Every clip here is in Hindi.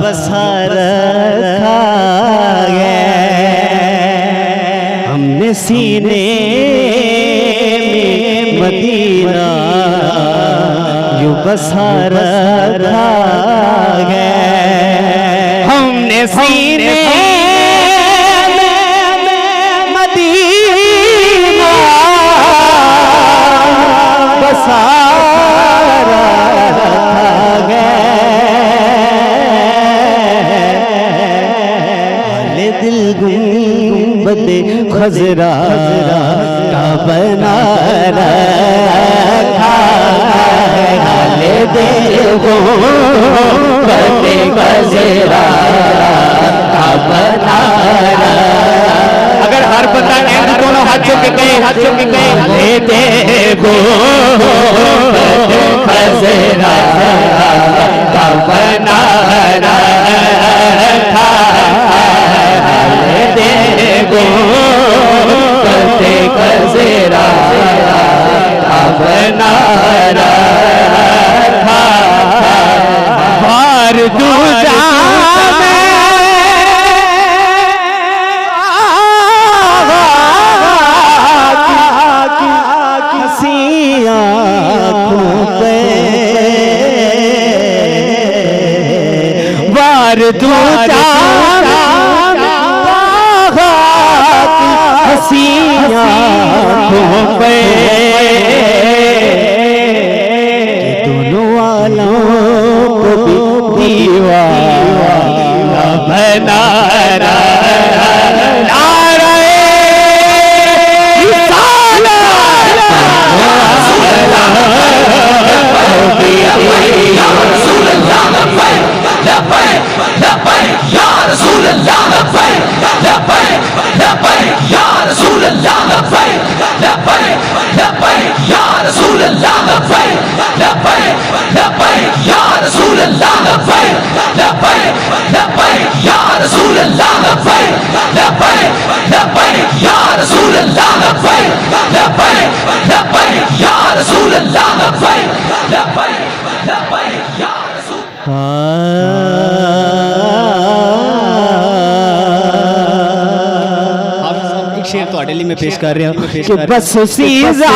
बसा रखा है, हमने सीने में मदीना यूं बसा रखा है, हमने सीने में मदीना बसा गुंबद खजरा का बना रखा है, गुंबद खजरा का बना रखा। अगर हर बता दोनों हाथों के गए ले देखो खजरा का बना रखा, देखो करते खजरा अपना रखा, बार दूजा बार दूजा दोनों वालों को भी दीवाना बना शेर तो अडेली में पेश कर रहे हो कि बस सीजा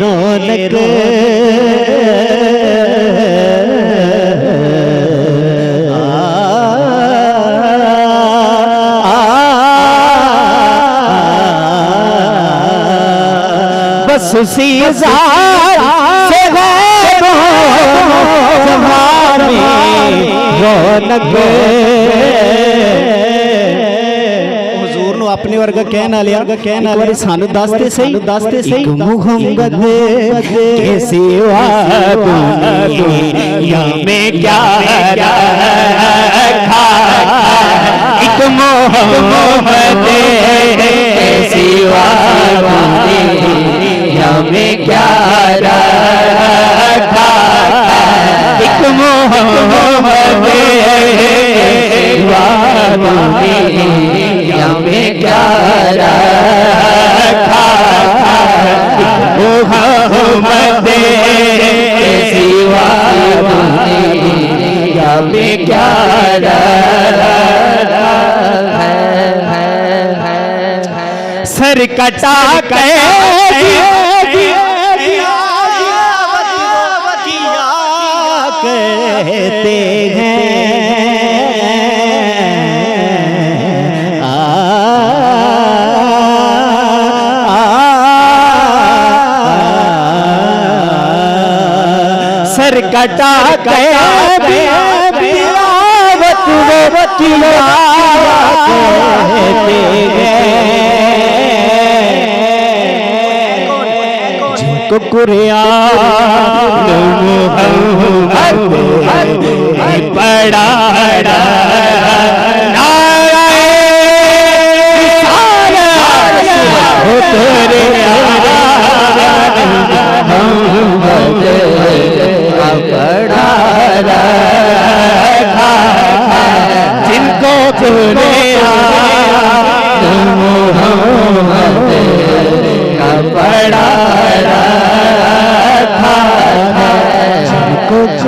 रौनक बस सीजा से रौनक हुजूर नु अपने वर्गा कहना लिया बारी सानू दसते सही मुहम्मद के सिवा दुनिया में क्या रखा, एक मुहम्मद के सिवा दुनिया में क्या रखा, एक मोहम्मद में क्या रखा, मोहम्मद सिवा दुनिया में क्या रखा, सर कटा के कहते हैं, सर कटा के बिलावत कहते हैं, जिनको कुरान पड़ा जिनको पड़ा कुछ